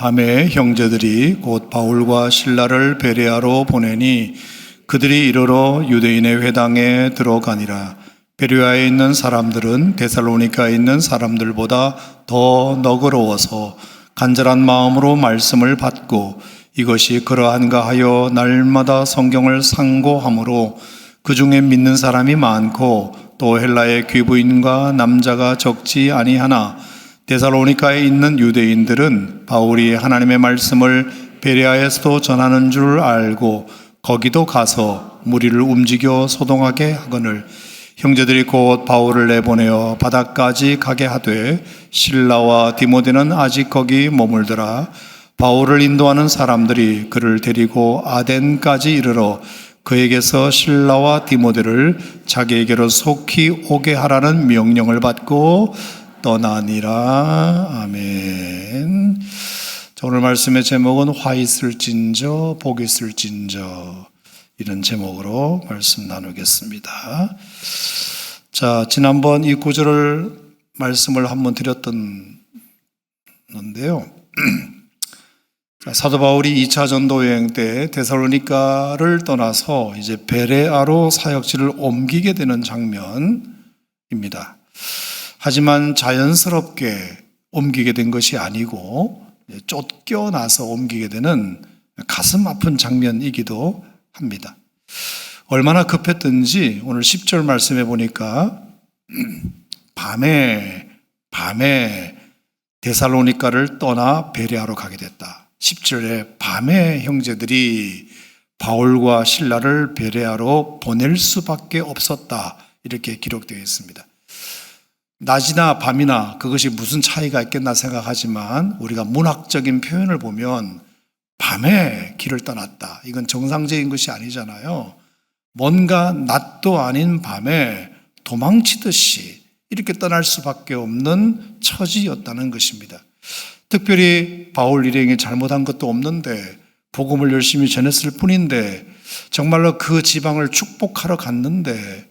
밤에 형제들이 곧 바울과 실라를 베레아로 보내니 그들이 이르러 유대인의 회당에 들어가니라. 베레아에 있는 사람들은 데살로니가에 있는 사람들보다 더 너그러워서 간절한 마음으로 말씀을 받고 이것이 그러한가 하여 날마다 성경을 상고하므로 그 중에 믿는 사람이 많고 또 헬라의 귀부인과 남자가 적지 아니하나 데살로니가에 있는 유대인들은 바울이 하나님의 말씀을 베레아에서도 전하는 줄 알고 거기도 가서 무리를 움직여 소동하게 하거늘 형제들이 곧 바울을 내보내어 바다까지 가게 하되 실라와 디모데는 아직 거기 머물더라. 바울을 인도하는 사람들이 그를 데리고 아덴까지 이르러 그에게서 실라와 디모데를 자기에게로 속히 오게 하라는 명령을 받고 떠나니라. 아멘. 자, 오늘 말씀의 제목은 화 있을진저 복 있을진저, 이런 제목으로 말씀 나누겠습니다. 자, 지난번 이 구절을 말씀을 한번 드렸던 건데요. 사도 바울이 2차 전도 여행 때 데살로니가를 떠나서 이제 베레아로 사역지를 옮기게 되는 장면입니다. 하지만 자연스럽게 옮기게 된 것이 아니고 쫓겨나서 옮기게 되는 가슴 아픈 장면이기도 합니다. 얼마나 급했든지 오늘 10절 말씀해 보니까 밤에 데살로니가를 떠나 베레아로 가게 됐다. 10절에 밤에 형제들이 바울과 실라를 베레아로 보낼 수밖에 없었다, 이렇게 기록되어 있습니다. 낮이나 밤이나 그것이 무슨 차이가 있겠나 생각하지만 우리가 문학적인 표현을 보면 밤에 길을 떠났다, 이건 정상적인 것이 아니잖아요. 뭔가 낮도 아닌 밤에 도망치듯이 이렇게 떠날 수밖에 없는 처지였다는 것입니다. 특별히 바울 일행이 잘못한 것도 없는데 복음을 열심히 전했을 뿐인데 정말로 그 지방을 축복하러 갔는데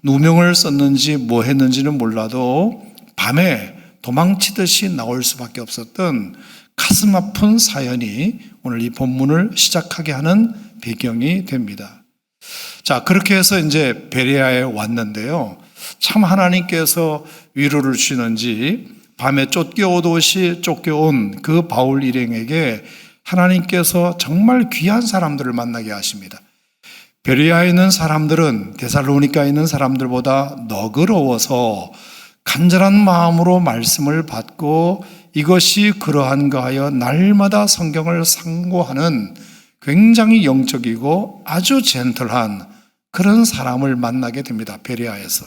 누명을 썼는지 뭐 했는지는 몰라도 밤에 도망치듯이 나올 수밖에 없었던 가슴 아픈 사연이 오늘 이 본문을 시작하게 하는 배경이 됩니다. 자, 그렇게 해서 이제 베레아에 왔는데요. 참 하나님께서 위로를 주시는지 밤에 쫓겨온 그 바울 일행에게 하나님께서 정말 귀한 사람들을 만나게 하십니다. 베레아에 있는 사람들은 데살로니가에 있는 사람들보다 너그러워서 간절한 마음으로 말씀을 받고 이것이 그러한가 하여 날마다 성경을 상고하는 굉장히 영적이고 아주 젠틀한 그런 사람을 만나게 됩니다. 베레아에서.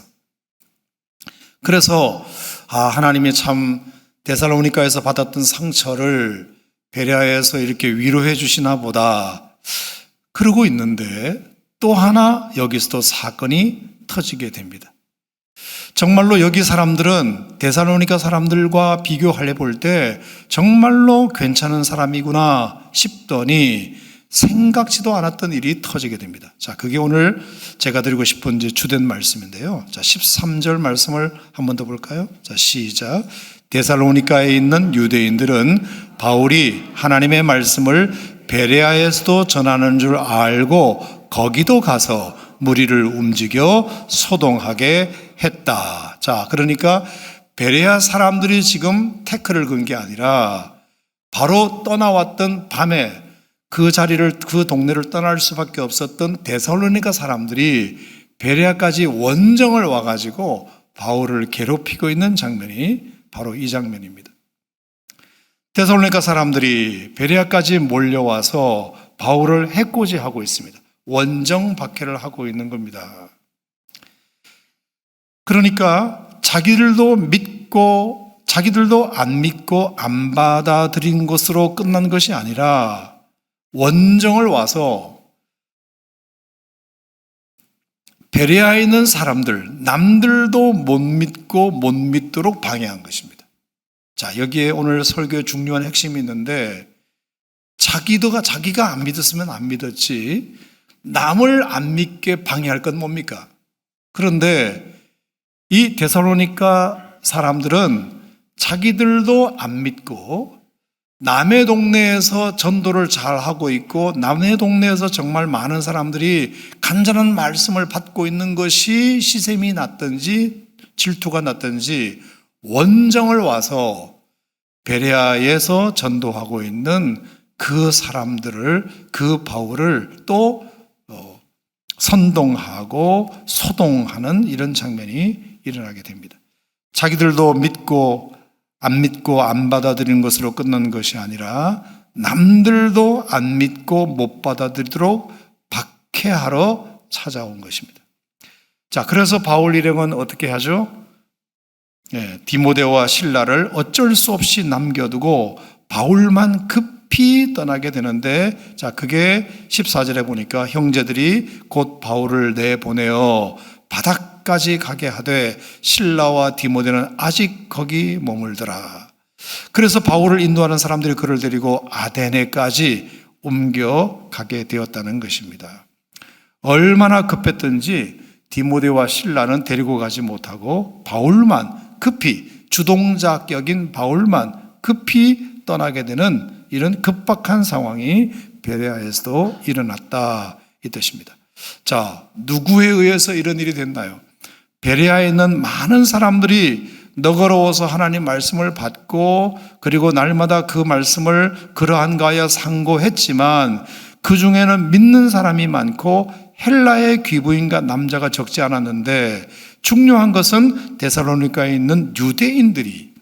그래서 하나님이 참 데살로니가에서 받았던 상처를 베레아에서 이렇게 위로해 주시나 보다 그러고 있는데 또 하나 여기서도 사건이 터지게 됩니다. 정말로 여기 사람들은 데살로니가 사람들과 비교해 볼 때 정말로 괜찮은 사람이구나 싶더니 생각지도 않았던 일이 터지게 됩니다. 자, 그게 오늘 제가 드리고 싶은 이제 주된 말씀인데요. 자, 13절 말씀을 한 번 더 볼까요? 자, 시작. 데살로니가에 있는 유대인들은 바울이 하나님의 말씀을 베레아에서도 전하는 줄 알고 거기도 가서 무리를 움직여 소동하게 했다. 자, 그러니까 베레아 사람들이 지금 태클을 건 게 아니라 바로 떠나왔던 밤에 그 자리를, 그 동네를 떠날 수밖에 없었던 데살로니가 사람들이 베레아까지 원정을 와가지고 바울을 괴롭히고 있는 장면이 바로 이 장면입니다. 데살로니가 사람들이 베레아까지 몰려와서 바울을 해코지하고 있습니다. 원정 박해를 하고 있는 겁니다. 그러니까 자기들도 안 믿고 안 받아들인 것으로 끝난 것이 아니라 원정을 와서 베레아에 있는 사람들, 남들도 못 믿고 못 믿도록 방해한 것입니다. 자, 여기에 오늘 설교의 중요한 핵심이 있는데 자기가 안 믿었으면 안 믿었지 남을 안 믿게 방해할 건 뭡니까? 그런데 이 데살로니가 사람들은 자기들도 안 믿고 남의 동네에서 전도를 잘 하고 있고 남의 동네에서 정말 많은 사람들이 간절한 말씀을 받고 있는 것이 시샘이 났든지 질투가 났든지 원정을 와서 베레아에서 전도하고 있는 그 사람들을, 그 바울을 또 선동하고 소동하는 이런 장면이 일어나게 됩니다. 자기들도 믿고 안 받아들이는 것으로 끝난 것이 아니라 남들도 안 믿고 못 받아들이도록 박해하러 찾아온 것입니다. 자, 그래서 바울 일행은 어떻게 하죠? 디모데와 실라를 어쩔 수 없이 남겨두고 바울만 급히 떠나게 되는데, 자, 그게 14절에 보니까 형제들이 곧 바울을 내보내어 바닥까지 가게 하되 실라와 디모데는 아직 거기 머물더라. 그래서 바울을 인도하는 사람들이 그를 데리고 아데네까지 옮겨가게 되었다는 것입니다. 얼마나 급했든지 디모데와 실라는 데리고 가지 못하고 바울만 급히, 주동자격인 바울만 급히 떠나게 되는 이런 급박한 상황이 베레아에서도 일어났다, 이 뜻입니다. 자, 누구에 의해서 이런 일이 됐나요? 베레아에 있는 많은 사람들이 너그러워서 하나님 말씀을 받고 그리고 날마다 그 말씀을 그러한가 하여 상고했지만 그 중에는 믿는 사람이 많고 헬라의 귀부인과 남자가 적지 않았는데, 중요한 것은 데살로니가에 있는 유대인들이,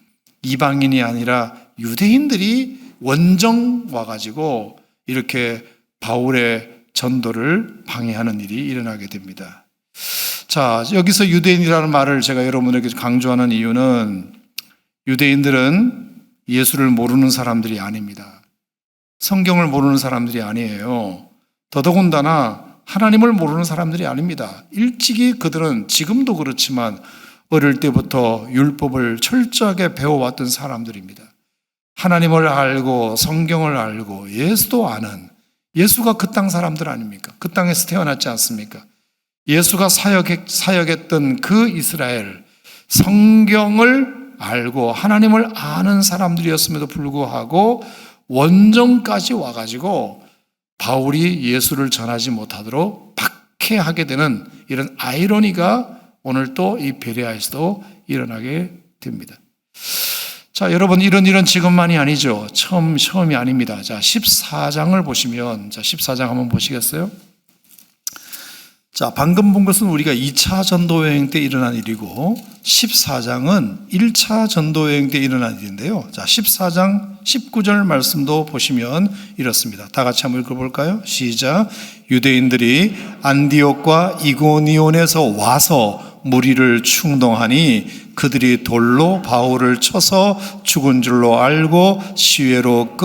이방인이 아니라 유대인들이 원정 와가지고 이렇게 바울의 전도를 방해하는 일이 일어나게 됩니다. 자, 여기서 유대인이라는 말을 제가 여러분에게 강조하는 이유는 유대인들은 예수를 모르는 사람들이 아닙니다. 성경을 모르는 사람들이 아니에요. 더더군다나 하나님을 모르는 사람들이 아닙니다. 일찍이 그들은, 지금도 그렇지만 어릴 때부터 율법을 철저하게 배워왔던 사람들입니다. 하나님을 알고 성경을 알고 예수도 아는, 예수가 그 땅 사람들 아닙니까? 그 땅에서 태어났지 않습니까? 예수가 사역했던 그 이스라엘, 성경을 알고 하나님을 아는 사람들이었음에도 불구하고 원정까지 와가지고 바울이 예수를 전하지 못하도록 박해하게 되는 이런 아이러니가 오늘 또 이 베레아에서도 일어나게 됩니다. 자, 여러분, 이런 일은 지금만이 아니죠. 처음이 아닙니다. 자, 14장을 보시면, 자, 14장 한번 보시겠어요? 자, 방금 본 것은 우리가 2차 전도여행 때 일어난 일이고 14장은 1차 전도여행 때 일어난 일인데요. 자, 14장 19절 말씀도 보시면 이렇습니다. 다 같이 한번 읽어볼까요? 시작. 유대인들이 안디옥과 이고니온에서 와서 무리를 충동하니 그들이 돌로 바울을 쳐서 죽은 줄로 알고 시외로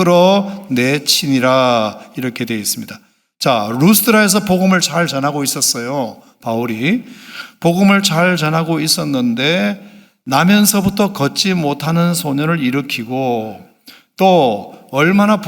끌어내치니라, 이렇게 되어 있습니다. 자, 루스드라에서 복음을 잘 전하고 있었어요. 바울이 복음을 잘 전하고 있었는데 나면서부터 걷지 못하는 소년을 일으키고, 또 얼마나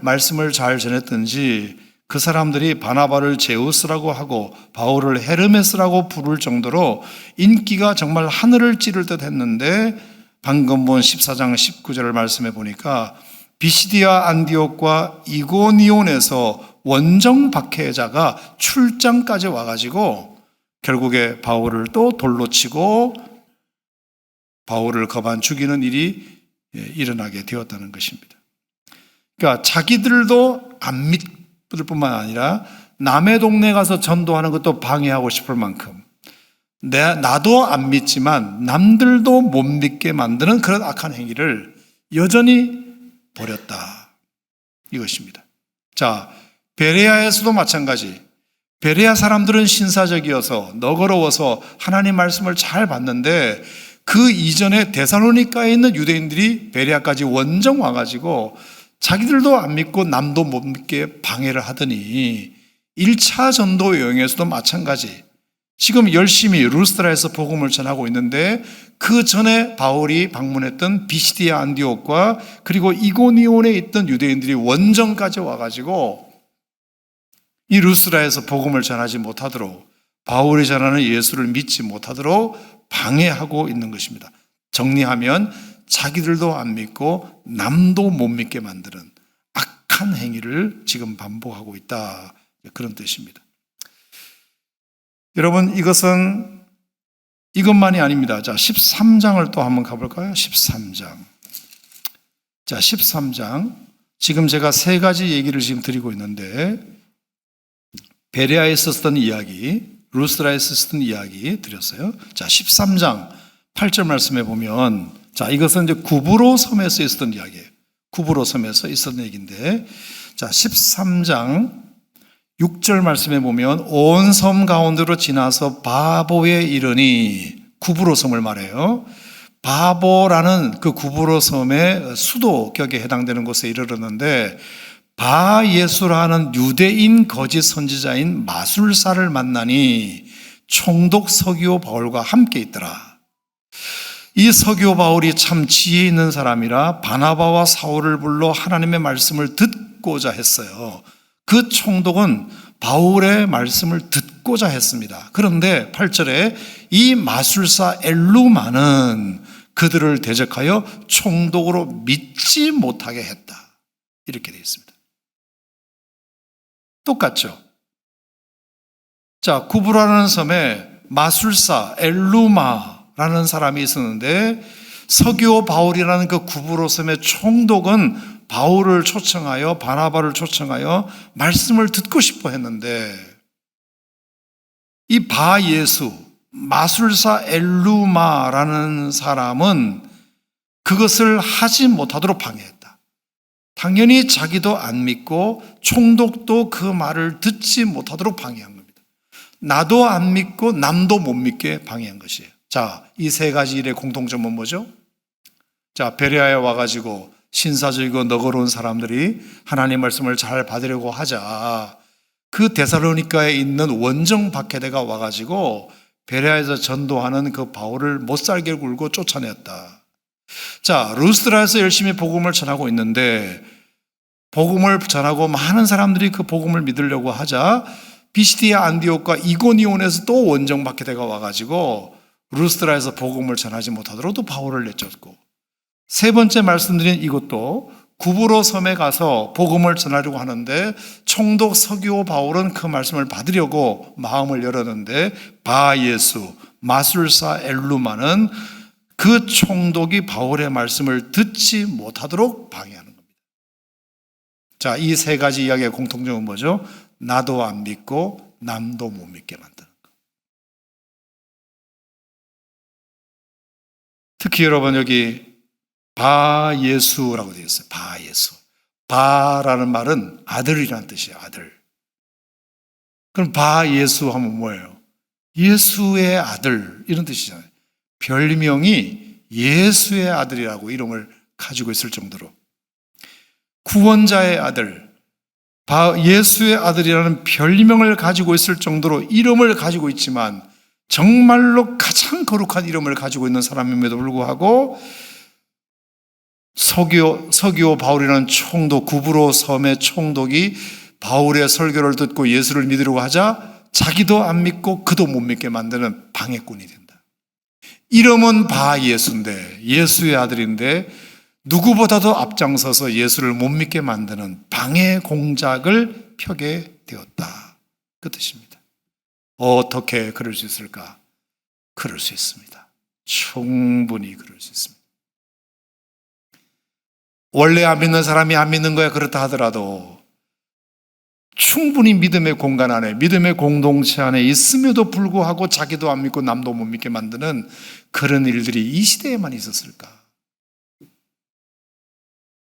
말씀을 잘 전했던지 그 사람들이 바나바를 제우스라고 하고 바울을 헤르메스라고 부를 정도로 인기가 정말 하늘을 찌를 듯 했는데, 방금 본 14장 19절을 말씀해 보니까 비시디아 안디옥과 이고니온에서 원정 박해자가 출장까지 와가지고 결국에 바울을 또 돌로 치고 바울을 거반 죽이는 일이 일어나게 되었다는 것입니다. 그러니까 자기들도 안 믿을 뿐만 아니라 남의 동네 가서 전도하는 것도 방해하고 싶을 만큼 나도 안 믿지만 남들도 못 믿게 만드는 그런 악한 행위를 여전히 벌였다, 이것입니다. 자, 베레아에서도 마찬가지. 베레아 사람들은 신사적이어서 너그러워서 하나님 말씀을 잘 받는데 그 이전에 데살로니가에 있는 유대인들이 베레아까지 원정 와가지고 자기들도 안 믿고 남도 못 믿게 방해를 하더니 1차 전도 여행에서도 마찬가지. 지금 열심히 루스드라에서 복음을 전하고 있는데 그 전에 바울이 방문했던 비시디아 안디옥과 그리고 이고니온에 있던 유대인들이 원정까지 와가지고 이 루스드라에서 복음을 전하지 못하도록, 바울이 전하는 예수를 믿지 못하도록 방해하고 있는 것입니다. 정리하면 자기들도 안 믿고 남도 못 믿게 만드는 악한 행위를 지금 반복하고 있다. 그런 뜻입니다. 여러분, 이것만이 아닙니다. 자, 13장을 또 한번 가볼까요? 13장. 자, 13장. 지금 제가 세 가지 얘기를 지금 드리고 있는데, 베레아에서 쓰던 이야기, 루스드라에서 쓰던 이야기 드렸어요. 자, 13장 8절 말씀해 보면, 자, 이것은 이제 구브로 섬에서 있었던 이야기예요. 구브로 섬에서 있었던 얘기인데, 자, 13장 6절 말씀해 보면, 온 섬 가운데로 지나서 바보에 이르니, 구브로 섬을 말해요. 바보라는 그 구브로 섬의 수도격에 해당되는 곳에 이르렀는데, 바예수라는 유대인 거짓 선지자인 마술사를 만나니 총독 서기오 바울과 함께 있더라. 이 서기오 바울이 참 지혜 있는 사람이라 바나바와 사울을 불러 하나님의 말씀을 듣고자 했어요. 그 총독은 바울의 말씀을 듣고자 했습니다. 그런데 8절에 이 마술사 엘루마는 그들을 대적하여 총독으로 믿지 못하게 했다. 이렇게 되어 있습니다. 똑같죠? 자, 구브라는 섬에 마술사 엘루마라는 사람이 있었는데, 서기오 바울이라는 그 구브로 섬의 총독은 바울을 초청하여, 바나바를 초청하여 말씀을 듣고 싶어 했는데, 이 바예수, 마술사 엘루마라는 사람은 그것을 하지 못하도록 방해했다. 당연히 자기도 안 믿고 총독도 그 말을 듣지 못하도록 방해한 겁니다. 나도 안 믿고 남도 못 믿게 방해한 것이에요. 자, 이 세 가지 일의 공통점은 뭐죠? 자, 베레아에 와가지고 신사적이고 너그러운 사람들이 하나님 말씀을 잘 받으려고 하자, 그 데살로니가에 있는 원정 박해대가 와가지고 베레아에서 전도하는 그 바울을 못살게 굴고 쫓아냈다. 자, 루스드라에서 열심히 복음을 전하고 있는데, 복음을 전하고 많은 사람들이 그 복음을 믿으려고 하자 비시디아 안디옥과 이고니온에서 또 원정 박해대가 와가지고 루스드라에서 복음을 전하지 못하도록 또 바울을 내쫓고, 세 번째 말씀드린 이것도 구브로 섬에 가서 복음을 전하려고 하는데 총독 서기오 바울은 그 말씀을 받으려고 마음을 열었는데, 바예수, 마술사 엘루마는 그 총독이 바울의 말씀을 듣지 못하도록 방해하는 겁니다. 자, 이 세 가지 이야기의 공통점은 뭐죠? 나도 안 믿고 남도 못 믿게 만드는 것. 특히 여러분, 여기 바예수라고 되어 있어요. 바예수. 바라는 말은 아들이라는 뜻이에요. 아들. 그럼 바예수 하면 뭐예요? 예수의 아들, 이런 뜻이잖아요. 별명이 예수의 아들이라고 이름을 가지고 있을 정도로, 구원자의 아들, 예수의 아들이라는 별명을 가지고 있을 정도로 이름을 가지고 있지만 정말로 가장 거룩한 이름을 가지고 있는 사람임에도 불구하고 서기오 바울이라는 총독, 구브로 섬의 총독이 바울의 설교를 듣고 예수를 믿으려고 하자 자기도 안 믿고 그도 못 믿게 만드는 방해꾼이 된다. 이름은 바예수인데, 예수의 아들인데 누구보다도 앞장서서 예수를 못 믿게 만드는 방해 공작을 펴게 되었다. 그 뜻입니다. 어떻게 그럴 수 있을까? 그럴 수 있습니다. 충분히 그럴 수 있습니다. 원래 안 믿는 사람이 안 믿는 거야 그렇다 하더라도 충분히 믿음의 공간 안에, 믿음의 공동체 안에 있음에도 불구하고 자기도 안 믿고 남도 못 믿게 만드는 그런 일들이 이 시대에만 있었을까?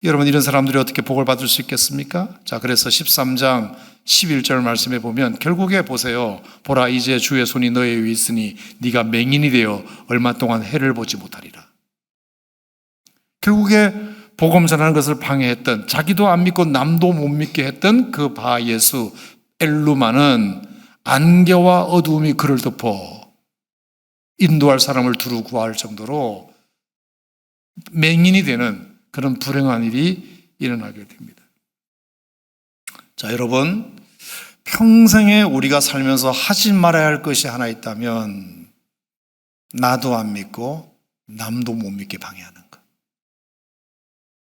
여러분, 이런 사람들이 어떻게 복을 받을 수 있겠습니까? 자, 그래서 13장 11절 말씀에 보면 결국에 보세요. 보라, 이제 주의 손이 너의 위에 있으니 네가 맹인이 되어 얼마 동안 해를 보지 못하리라. 결국에 복음 전하는 것을 방해했던, 자기도 안 믿고 남도 못 믿게 했던 그 바예수 엘루마는 안개와 어두움이 그를 덮어 인도할 사람을 두루 구할 정도로 맹인이 되는 그런 불행한 일이 일어나게 됩니다. 자, 여러분, 평생에 우리가 살면서 하지 말아야 할 것이 하나 있다면 나도 안 믿고 남도 못 믿게 방해하는 것.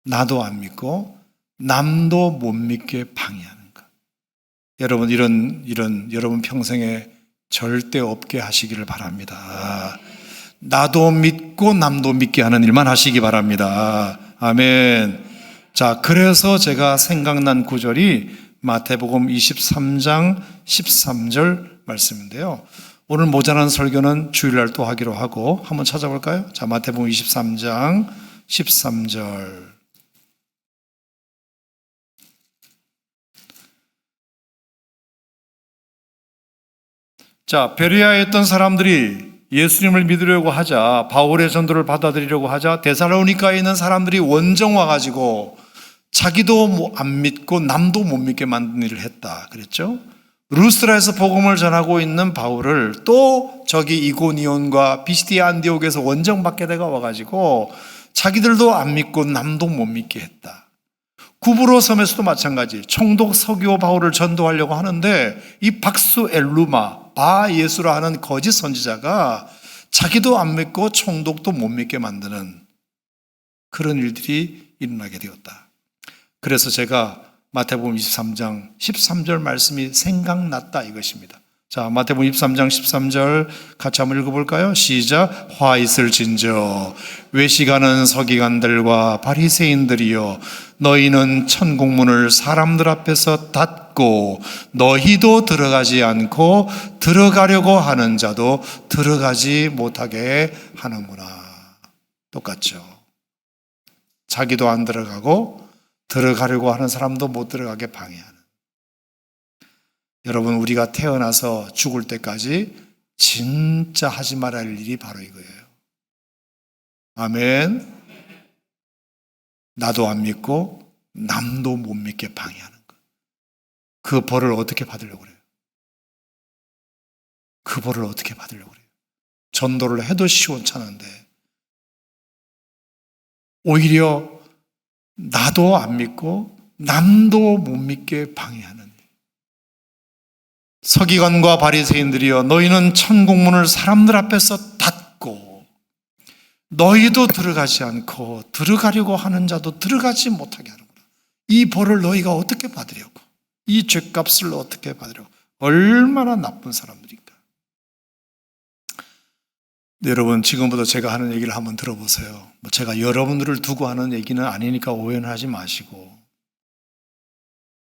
나도 안 믿고 남도 못 믿게 방해하는 것. 여러분 이런 여러분 평생에 절대 없게 하시기를 바랍니다. 나도 믿고 남도 믿게 하는 일만 하시기 바랍니다. 아멘. 자, 그래서 제가 생각난 구절이 마태복음 23장 13절 말씀인데요. 오늘 모자란 설교는 주일날 또 하기로 하고 한번 찾아볼까요? 자, 마태복음 23장 13절. 자, 베레아에 있던 사람들이 예수님을 믿으려고 하자, 바울의 전도를 받아들이려고 하자 데살로니가에 있는 사람들이 원정 와가지고 자기도 안 믿고 남도 못 믿게 만든 일을 했다 그랬죠. 루스트라에서 복음을 전하고 있는 바울을 또 저기 이고니온과 비시디아 안디옥에서 원정 받게 돼가 와가지고 자기들도 안 믿고 남도 못 믿게 했다. 구브로 섬에서도 마찬가지. 총독 서기오 바울을 전도하려고 하는데 이 박수 엘루마 바 예수라 하는 거짓 선지자가 자기도 안 믿고 총독도 못 믿게 만드는 그런 일들이 일어나게 되었다. 그래서 제가 마태복음 23장 13절 말씀이 생각났다 이것입니다. 자, 마태복음 23장 13절 같이 한번 읽어볼까요? 시작. 화 있을진저 외식하는 서기관들과 바리새인들이여 너희는 천국문을 사람들 앞에서 닫고 너희도 들어가지 않고 들어가려고 하는 자도 들어가지 못하게 하는구나. 똑같죠. 자기도 안 들어가고 들어가려고 하는 사람도 못 들어가게 방해하는. 여러분, 우리가 태어나서 죽을 때까지 진짜 하지 말아야 할 일이 바로 이거예요. 아멘. 나도 안 믿고 남도 못 믿게 방해하는 것. 그 벌을 어떻게 받으려고 그래요? 그 벌을 어떻게 받으려고 그래요? 전도를 해도 시원찮은데 오히려 나도 안 믿고 남도 못 믿게 방해하는. 서기관과 바리새인들이여 너희는 천국문을 사람들 앞에서 닫고 너희도 들어가지 않고 들어가려고 하는 자도 들어가지 못하게 하는구나. 이 벌을 너희가 어떻게 받으려고, 이 죗값을 어떻게 받으려고. 얼마나 나쁜 사람들인가. 네, 여러분, 지금부터 제가 하는 얘기를 한번 들어보세요. 제가 여러분들을 두고 하는 얘기는 아니니까 오해는 하지 마시고.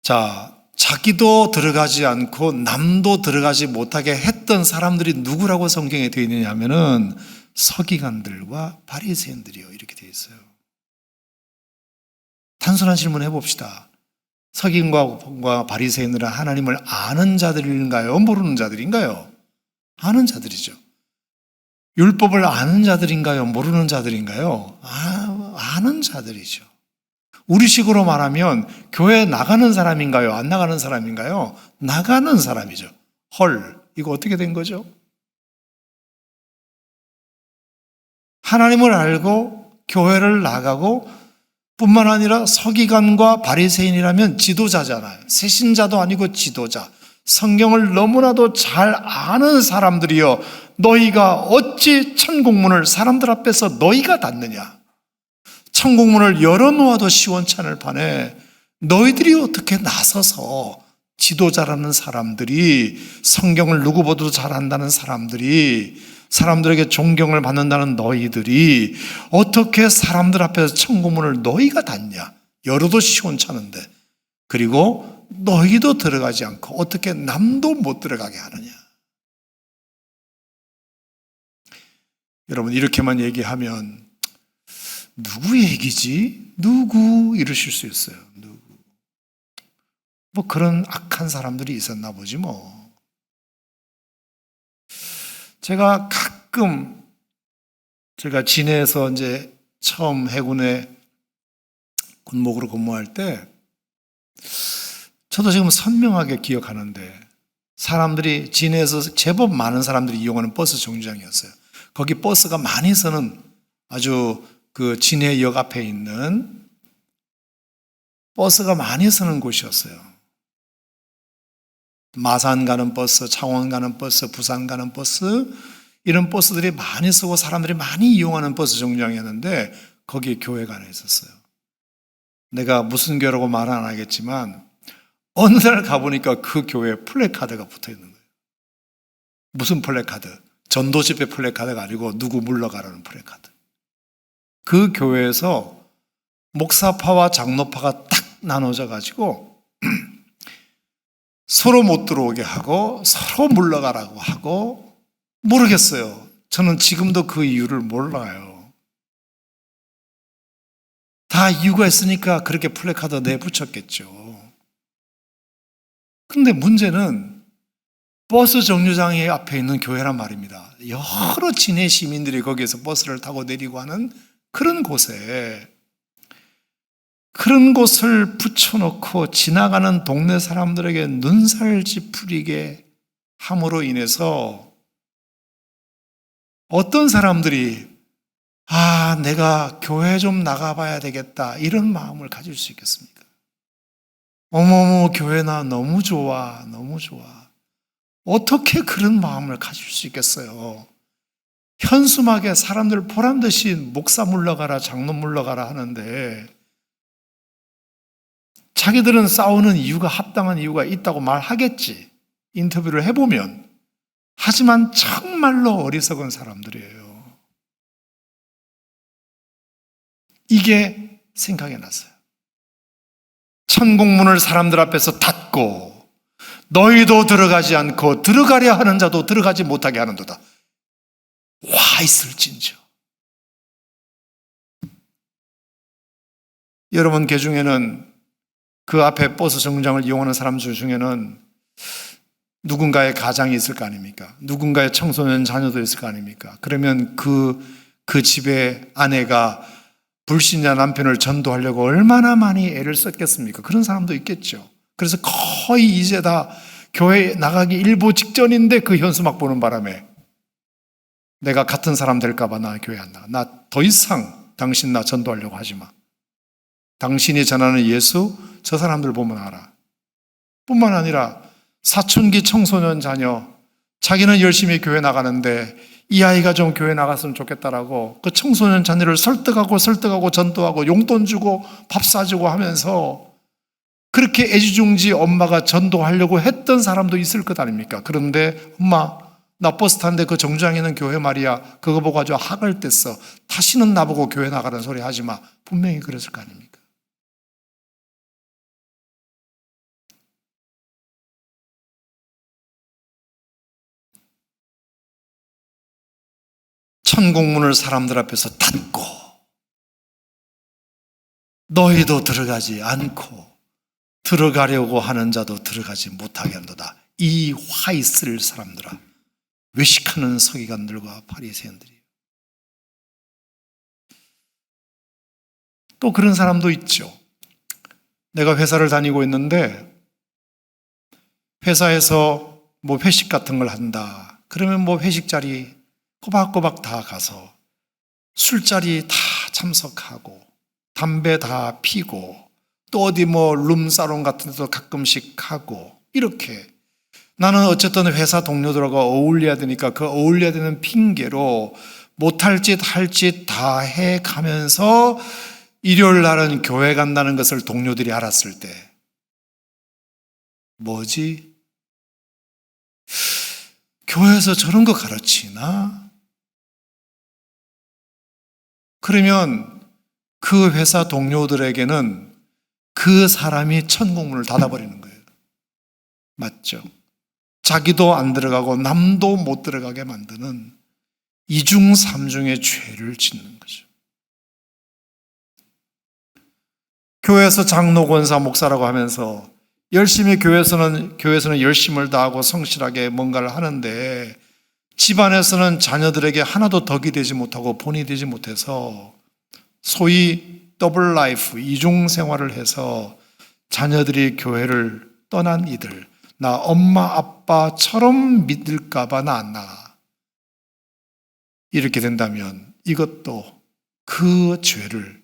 자, 자기도 들어가지 않고 남도 들어가지 못하게 했던 사람들이 누구라고 성경에 되어 있느냐 하면은 서기관들과 바리새인들이요, 이렇게 되어 있어요. 단순한 질문 해봅시다. 서기관과 바리새인들은 하나님을 아는 자들인가요? 모르는 자들인가요? 아는 자들이죠. 율법을 아는 자들인가요? 모르는 자들인가요? 아는 자들이죠. 우리식으로 말하면 교회 나가는 사람인가요? 안 나가는 사람인가요? 나가는 사람이죠. 헐, 이거 어떻게 된 거죠? 하나님을 알고 교회를 나가고 뿐만 아니라 서기관과 바리새인이라면 지도자잖아요. 세신자도 아니고 지도자. 성경을 너무나도 잘 아는 사람들이여 너희가 어찌 천국문을 사람들 앞에서 너희가 닫느냐. 천국문을 열어놓아도 시원찮을 판에 너희들이 어떻게 나서서 지도자라는 사람들이, 성경을 누구보다도 잘 안다는 사람들이, 사람들에게 존경을 받는다는 너희들이 어떻게 사람들 앞에서 천국문을 너희가 닫냐. 열어도 시원찮은데. 그리고 너희도 들어가지 않고 어떻게 남도 못 들어가게 하느냐. 여러분, 이렇게만 얘기하면 누구 얘기지? 누구? 이러실 수 있어요. 누구? 뭐 그런 악한 사람들이 있었나 보지 뭐. 제가 가끔 제가 진해에서 이제 처음 해군에 군목으로 근무할 때 저도 지금 선명하게 기억하는데 사람들이 진해에서 제법 많은 사람들이 이용하는 버스 정류장이었어요. 거기 버스가 많이 서는 아주 그 진해역 앞에 있는 버스가 많이 서는 곳이었어요. 마산 가는 버스, 창원 가는 버스, 부산 가는 버스, 이런 버스들이 많이 서고 사람들이 많이 이용하는 버스 정류장이었는데 거기에 교회가 하나 있었어요. 내가 무슨 교회라고 말 안 하겠지만 어느 날 가보니까 그 교회에 플래카드가 붙어 있는 거예요. 무슨 플래카드? 전도 집회 플래카드가 아니고 누구 물러가라는 플래카드. 그 교회에서 목사파와 장로파가 딱 나눠져 가지고 서로 못 들어오게 하고 서로 물러가라고 하고, 모르겠어요. 저는 지금도 그 이유를 몰라요. 다 이유가 있으니까 그렇게 플래카드 내붙였겠죠. 근데 문제는 버스 정류장의 앞에 있는 교회란 말입니다. 여러 진해 시민들이 거기에서 버스를 타고 내리고 하는 그런 곳에, 그런 곳을 붙여놓고 지나가는 동네 사람들에게 눈살 찌푸리게 함으로 인해서 어떤 사람들이 내가 교회 좀 나가봐야 되겠다 이런 마음을 가질 수 있겠습니까? 어머머, 교회 나 너무 좋아, 너무 좋아. 어떻게 그런 마음을 가질 수 있겠어요? 현수막에 사람들 보란듯이 목사 물러가라, 장로 물러가라 하는데 자기들은 싸우는 이유가, 합당한 이유가 있다고 말하겠지, 인터뷰를 해보면. 하지만 정말로 어리석은 사람들이에요. 이게 생각이 났어요. 천국문을 사람들 앞에서 닫고 너희도 들어가지 않고 들어가려 하는 자도 들어가지 못하게 하는도다. 와 있을진저. 여러분 그 중에는, 그 앞에 버스 정류장을 이용하는 사람 중에는 누군가의 가장이 있을 거 아닙니까? 누군가의 청소년 자녀도 있을 거 아닙니까? 그러면 그 집의 아내가 불신자 남편을 전도하려고 얼마나 많이 애를 썼겠습니까? 그런 사람도 있겠죠. 그래서 거의 이제 다 교회 나가기 일보 직전인데 그 현수막 보는 바람에 내가 같은 사람 될까 봐 나 교회 안 나가. 나 더 이상 당신 나 전도하려고 하지 마. 당신이 전하는 예수 저 사람들 보면 알아. 뿐만 아니라 사춘기 청소년 자녀, 자기는 열심히 교회 나가는데 이 아이가 좀 교회 나갔으면 좋겠다라고 그 청소년 자녀를 설득하고 전도하고 용돈 주고 밥 사주고 하면서 그렇게 애지중지 엄마가 전도하려고 했던 사람도 있을 것 아닙니까? 그런데 엄마, 나 버스 탔는데 그 정류장에 있는 교회 말이야, 그거 보고 아주 학을 뗐어. 다시는 나보고 교회 나가는 소리 하지 마. 분명히 그랬을 거 아닙니까? 천국문을 사람들 앞에서 닫고 너희도 들어가지 않고 들어가려고 하는 자도 들어가지 못하게 한도다. 이 화 있을 사람들아, 외식하는 서기관들과 바리새인들이에요. 또 그런 사람도 있죠. 내가 회사를 다니고 있는데 회사에서 뭐 회식 같은 걸 한다. 그러면 뭐 회식 자리 꼬박꼬박 다 가서 술자리 다 참석하고 담배 다 피고 또 어디 뭐 룸사롱 같은 데도 가끔씩 가고, 이렇게 나는 어쨌든 회사 동료들하고 어울려야 되니까 그 어울려야 되는 핑계로 못할 짓 할 짓 다 해가면서 일요일 날은 교회 간다는 것을 동료들이 알았을 때 뭐지? 교회에서 저런 거 가르치나? 그러면 그 회사 동료들에게는 그 사람이 천국문을 닫아버리는 거예요. 맞죠? 자기도 안 들어가고 남도 못 들어가게 만드는 이중 삼중의 죄를 짓는 거죠. 교회에서 장로, 권사, 목사라고 하면서 열심히 교회에서는 열심을 다하고 성실하게 뭔가를 하는데 집안에서는 자녀들에게 하나도 덕이 되지 못하고 본이 되지 못해서 소위 더블 라이프, 이중 생활을 해서 자녀들이 교회를 떠난 이들, 나 엄마 아빠처럼 믿을까 봐 나 안 나가. 이렇게 된다면 이것도 그 죄를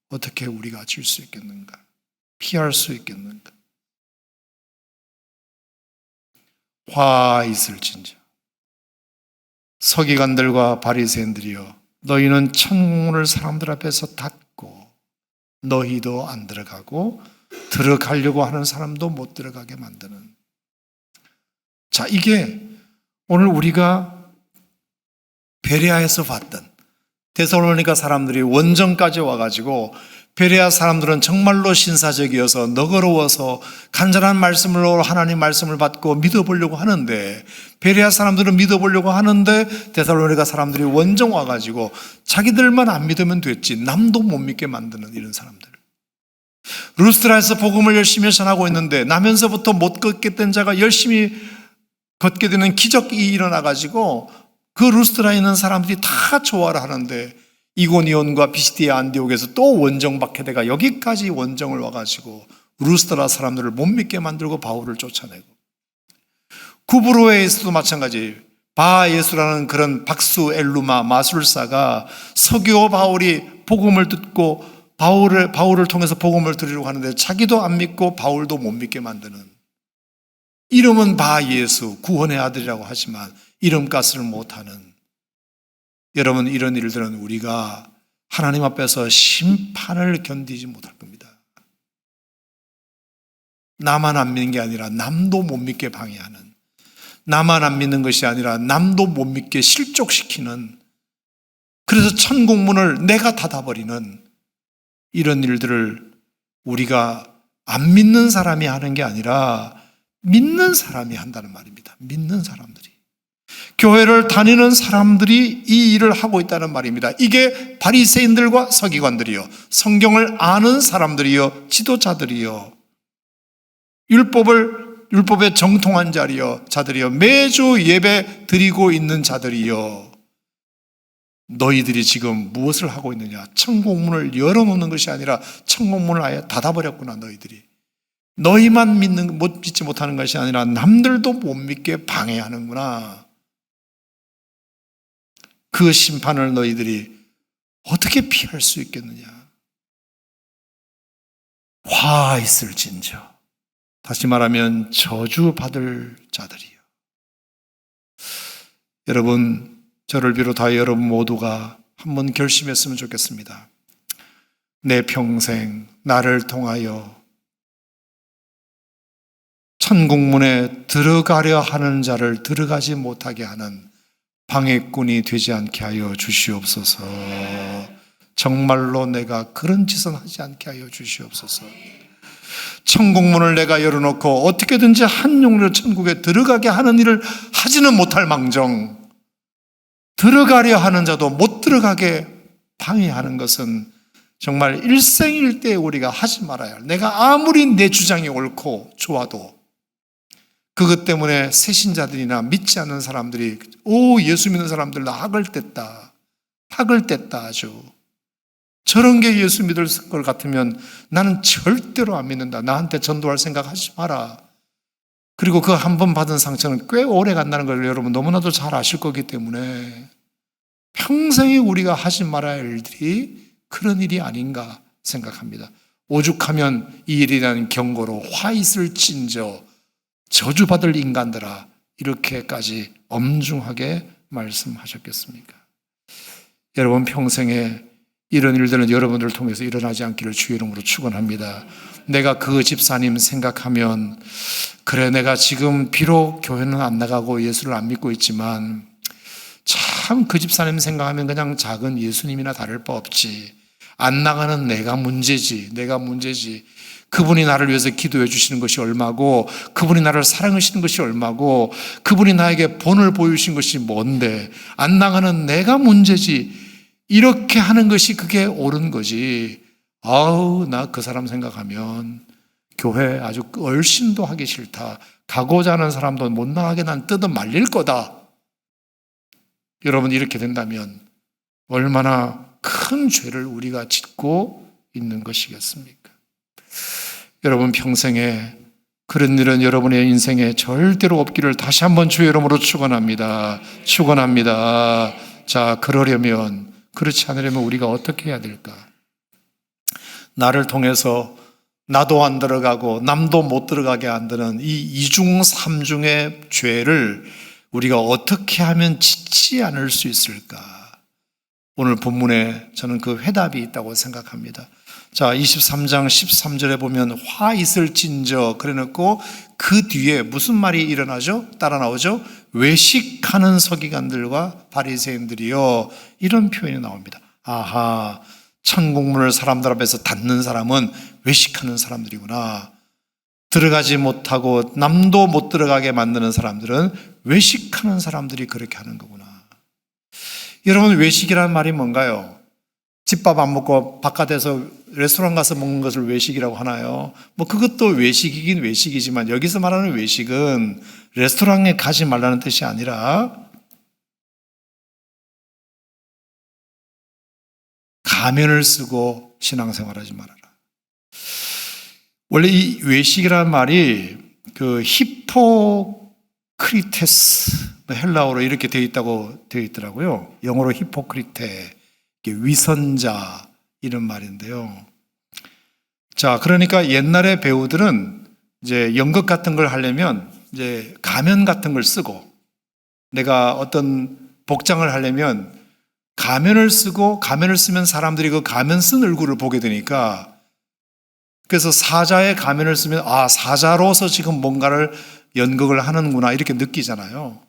어떻게 우리가 질 수 있겠는가? 피할 수 있겠는가? 화 있을진저. 서기관들과 바리새인들이여, 너희는 천국문을 사람들 앞에서 닫고 너희도 안 들어가고 들어가려고 하는 사람도 못 들어가게 만드는. 자, 이게 오늘 우리가 베레아에서 봤던 데살로니가 사람들이 원정까지 와가지고, 베레아 사람들은 정말로 신사적이어서 너그러워서 간절한 말씀으로 하나님 말씀을 받고 믿어보려고 하는데, 베레아 사람들은 믿어보려고 하는데 데살로니가 사람들이 원정 와가지고 자기들만 안 믿으면 됐지 남도 못 믿게 만드는 이런 사람들. 루스트라에서 복음을 열심히 전하고 있는데 나면서부터 못 걷게 된 자가 열심히 걷게 되는 기적이 일어나가지고 그 루스트라에 있는 사람들이 다 좋아를 하는데, 이고니온과 비시디아 안디옥에서 또 원정 박해대가 여기까지 원정을 와가지고 루스트라 사람들을 못 믿게 만들고 바울을 쫓아내고, 구브로에서도 마찬가지. 바예수라는 그런 박수 엘루마 마술사가 서기오 바울이 복음을 듣고 바울을 통해서 복음을 드리려고 하는데 자기도 안 믿고 바울도 못 믿게 만드는, 이름은 바예수 구원의 아들이라고 하지만 이름값을 못하는. 여러분, 이런 일들은 우리가 하나님 앞에서 심판을 견디지 못할 겁니다. 나만 안 믿는 게 아니라 남도 못 믿게 방해하는, 나만 안 믿는 것이 아니라 남도 못 믿게 실족시키는, 그래서 천국문을 내가 닫아버리는 이런 일들을 우리가 안 믿는 사람이 하는 게 아니라 믿는 사람이 한다는 말입니다. 믿는 사람들이, 교회를 다니는 사람들이 이 일을 하고 있다는 말입니다. 이게 바리새인들과 서기관들이요, 성경을 아는 사람들이요, 지도자들이요, 율법에 정통한 자들이요, 매주 예배 드리고 있는 자들이요, 너희들이 지금 무엇을 하고 있느냐? 천국문을 열어놓는 것이 아니라 천국문을 아예 닫아버렸구나. 너희만 믿지 못하는 것이 아니라 남들도 못 믿게 방해하는구나. 그 심판을 너희들이 어떻게 피할 수 있겠느냐? 화 있을진저, 다시 말하면 저주받을 자들이요. 여러분, 저를 비롯하여 여러분 모두가 한번 결심했으면 좋겠습니다. 내 평생 나를 통하여 천국문에 들어가려 하는 자를 들어가지 못하게 하는 방해꾼이 되지 않게 하여 주시옵소서. 정말로 내가 그런 짓은 하지 않게 하여 주시옵소서. 천국문을 내가 열어놓고 어떻게든지 한 용으로 천국에 들어가게 하는 일을 하지는 못할 망정, 들어가려 하는 자도 못 들어가게 방해하는 것은 정말 일생일대에 우리가 하지 말아야 할, 내가 아무리 내 주장이 옳고 좋아도 그것 때문에 새신자들이나 믿지 않는 사람들이 예수 믿는 사람들 나 학을 뗐다 아주. 저런 게 예수 믿을 것 같으면 나는 절대로 안 믿는다. 나한테 전도할 생각 하지 마라. 그리고 그 한 번 받은 상처는 꽤 오래 간다는 걸 여러분 너무나도 잘 아실 거기 때문에 평생에 우리가 하지 말아야 할 일들이 그런 일이 아닌가 생각합니다. 오죽하면 이 일에 대한 경고로 화 있을진저 저주받을 인간들아, 이렇게까지 엄중하게 말씀하셨겠습니까? 여러분 평생에 이런 일들은 여러분들을 통해서 일어나지 않기를 주의 이름으로 축원합니다. 내가 그 집사님 생각하면, 그래 내가 지금 비록 교회는 안 나가고 예수를 안 믿고 있지만 참 그 집사님 생각하면 그냥 작은 예수님이나 다를 바 없지. 안 나가는 내가 문제지. 그분이 나를 위해서 기도해 주시는 것이 얼마고, 그분이 나를 사랑하시는 것이 얼마고, 그분이 나에게 본을 보여주신 것이 뭔데, 안 나가는 내가 문제지. 이렇게 하는 것이 그게 옳은 거지. 나 그 사람 생각하면 교회 아주 얼씬도 하기 싫다. 가고자 하는 사람도 못 나가게 난 뜯어 말릴 거다. 여러분, 이렇게 된다면 얼마나 큰 죄를 우리가 짓고 있는 것이겠습니까? 여러분 평생에 그런 일은 여러분의 인생에 절대로 없기를 다시 한번 주의 이름으로 축원합니다. 자, 그렇지 않으려면 우리가 어떻게 해야 될까? 나를 통해서 나도 안 들어가고 남도 못 들어가게 만드는 이 이중 삼중의 죄를 우리가 어떻게 하면 짓지 않을 수 있을까? 오늘 본문에 저는 그 해답이 있다고 생각합니다. 자, 23장 13절에 보면 화 있을진저 그래 놓고 그 뒤에 무슨 말이 일어나죠? 따라 나오죠? 외식하는 서기관들과 바리새인들이요. 이런 표현이 나옵니다. 아하, 천국문을 사람들 앞에서 닫는 사람은 외식하는 사람들이구나. 들어가지 못하고 남도 못 들어가게 만드는 사람들은 외식하는 사람들이 그렇게 하는 거구나. 여러분, 외식이라는 말이 뭔가요? 집밥 안 먹고 바깥에서 레스토랑 가서 먹는 것을 외식이라고 하나요? 뭐 그것도 외식이긴 외식이지만 여기서 말하는 외식은 레스토랑에 가지 말라는 뜻이 아니라 가면을 쓰고 신앙생활하지 말아라. 원래 이 외식이라는 말이 그 히포크리테스, 헬라어로 이렇게 되어 있다고 되어 있더라고요. 영어로 히포크리테, 위선자 이런 말인데요. 자, 그러니까 옛날에 배우들은 이제 연극 같은 걸 하려면 이제 가면 같은 걸 쓰고, 내가 어떤 복장을 하려면 가면을 쓰고, 가면을 쓰면 사람들이 그 가면 쓴 얼굴을 보게 되니까, 그래서 사자의 가면을 쓰면 아, 사자로서 지금 뭔가를 연극을 하는구나 이렇게 느끼잖아요.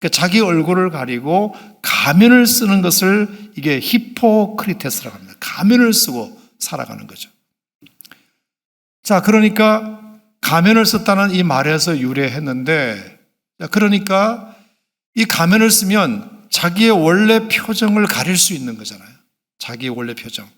그러니까 자기 얼굴을 가리고 가면을 쓰는 것을 이게 히포크리테스라고 합니다. 가면을 쓰고 살아가는 거죠. 자, 그러니까 가면을 썼다는 이 말에서 유래했는데, 그러니까 이 가면을 쓰면 자기의 원래 표정을 가릴 수 있는 거잖아요. 자기의 원래 표정.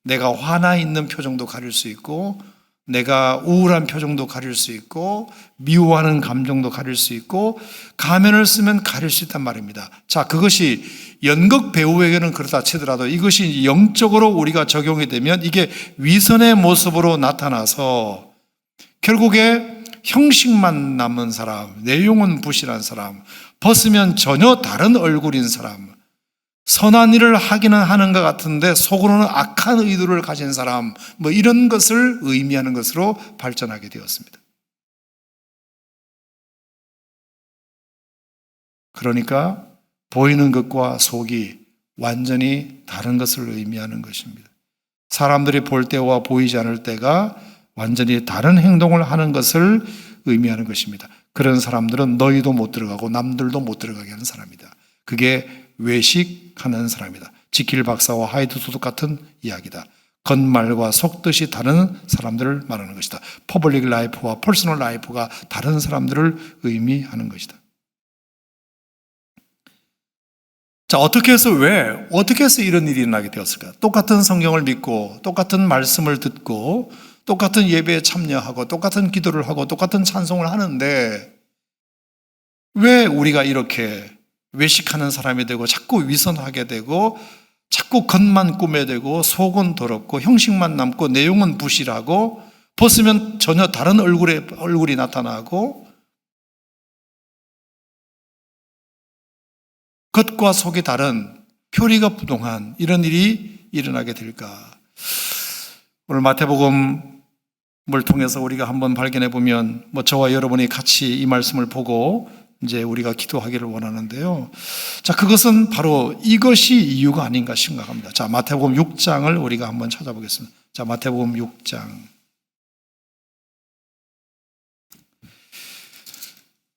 내가 화나 있는 표정도 가릴 수 있고, 내가 우울한 표정도 가릴 수 있고, 미워하는 감정도 가릴 수 있고, 가면을 쓰면 가릴 수 있단 말입니다. 자, 그것이 연극 배우에게는 그렇다 치더라도 이것이 영적으로 우리가 적용이 되면 이게 위선의 모습으로 나타나서 결국에 형식만 남은 사람, 내용은 부실한 사람, 벗으면 전혀 다른 얼굴인 사람, 선한 일을 하기는 하는 것 같은데 속으로는 악한 의도를 가진 사람, 뭐 이런 것을 의미하는 것으로 발전하게 되었습니다. 그러니까 보이는 것과 속이 완전히 다른 것을 의미하는 것입니다. 사람들이 볼 때와 보이지 않을 때가 완전히 다른 행동을 하는 것을 의미하는 것입니다. 그런 사람들은 너희도 못 들어가고 남들도 못 들어가게 하는 사람이다. 그게 외식하는 사람이다. 지킬 박사와 하이드 소득 같은 이야기다. 겉말과 속뜻이 다른 사람들을 말하는 것이다. 퍼블릭 라이프와 퍼스널 라이프가 다른 사람들을 의미하는 것이다. 자, 어떻게 해서 이런 일이 일어나게 되었을까? 똑같은 성경을 믿고, 똑같은 말씀을 듣고, 똑같은 예배에 참여하고, 똑같은 기도를 하고, 똑같은 찬송을 하는데, 왜 우리가 이렇게 외식하는 사람이 되고, 자꾸 위선하게 되고, 자꾸 겉만 꾸며대고, 속은 더럽고, 형식만 남고, 내용은 부실하고, 벗으면 전혀 다른 얼굴이 나타나고, 겉과 속이 다른 표리가 부동한 이런 일이 일어나게 될까? 오늘 마태복음을 통해서 우리가 한번 발견해 보면, 저와 여러분이 같이 이 말씀을 보고 이제 우리가 기도하기를 원하는데요. 자, 그것은 바로 이것이 이유가 아닌가 생각합니다. 자, 마태복음 6장을 우리가 한번 찾아보겠습니다. 자, 마태복음 6장.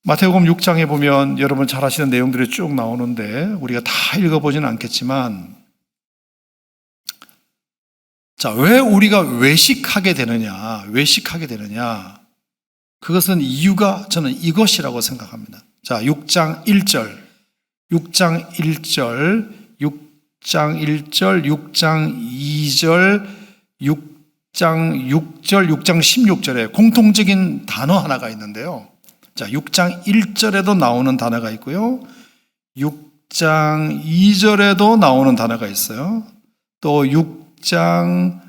마태복음 6장에 보면 여러분 잘 아시는 내용들이 쭉 나오는데 우리가 다 읽어보지는 않겠지만, 자, 왜 우리가 외식하게 되느냐? 그것은 이유가 저는 이것이라고 생각합니다. 자, 6장 1절, 6장 1절, 6장 1절, 6장 2절, 6장 6절, 6장 16절에 공통적인 단어 하나가 있는데요. 자, 6장 1절에도 나오는 단어가 있고요. 6장 2절에도 나오는 단어가 있어요. 또 6장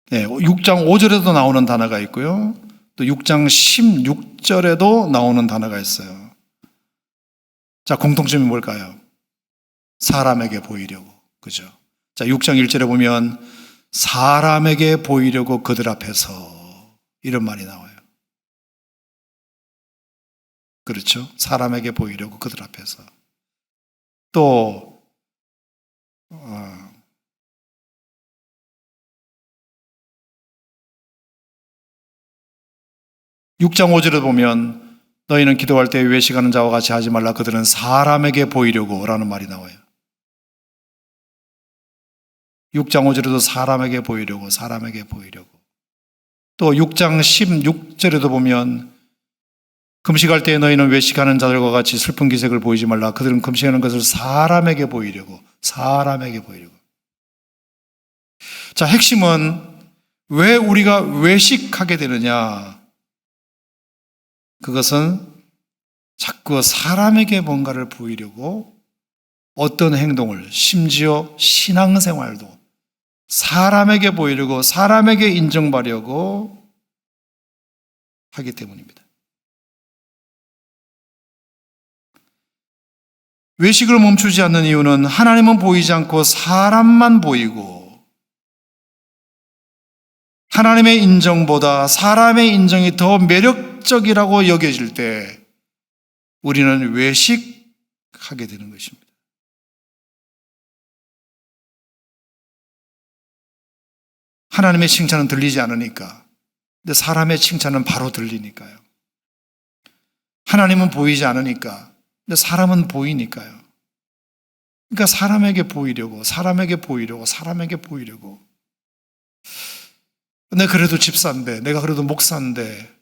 6장 5절에도 나오는 단어가 있고요. 또 6장 16절에도 나오는 단어가 있어요. 자, 공통점이 뭘까요? 사람에게 보이려고. 그죠? 자, 6장 1절에 보면 사람에게 보이려고 그들 앞에서 이런 말이 나와요. 그렇죠? 사람에게 보이려고 그들 앞에서. 또 6장 5절에 보면 너희는 기도할 때 외식하는 자와 같이 하지 말라. 그들은 사람에게 보이려고 라는 말이 나와요. 6장 5절에도 사람에게 보이려고, 사람에게 보이려고. 또 6장 16절에도 보면 금식할 때 너희는 외식하는 자들과 같이 슬픈 기색을 보이지 말라. 그들은 금식하는 것을 사람에게 보이려고, 사람에게 보이려고. 자, 핵심은 왜 우리가 외식하게 되느냐? 그것은 자꾸 사람에게 뭔가를 보이려고 어떤 행동을, 심지어 신앙생활도 사람에게 보이려고, 사람에게 인정받으려고 하기 때문입니다. 외식을 멈추지 않는 이유는 하나님은 보이지 않고 사람만 보이고, 하나님의 인정보다 사람의 인정이 더 매력적이라고 여겨질 때 우리는 외식하게 되는 것입니다. 하나님의 칭찬은 들리지 않으니까, 근데 사람의 칭찬은 바로 들리니까요. 하나님은 보이지 않으니까, 근데 사람은 보이니까요. 그러니까 사람에게 보이려고, 사람에게 보이려고, 사람에게 보이려고. 내가 그래도 집사인데, 내가 그래도 목사인데,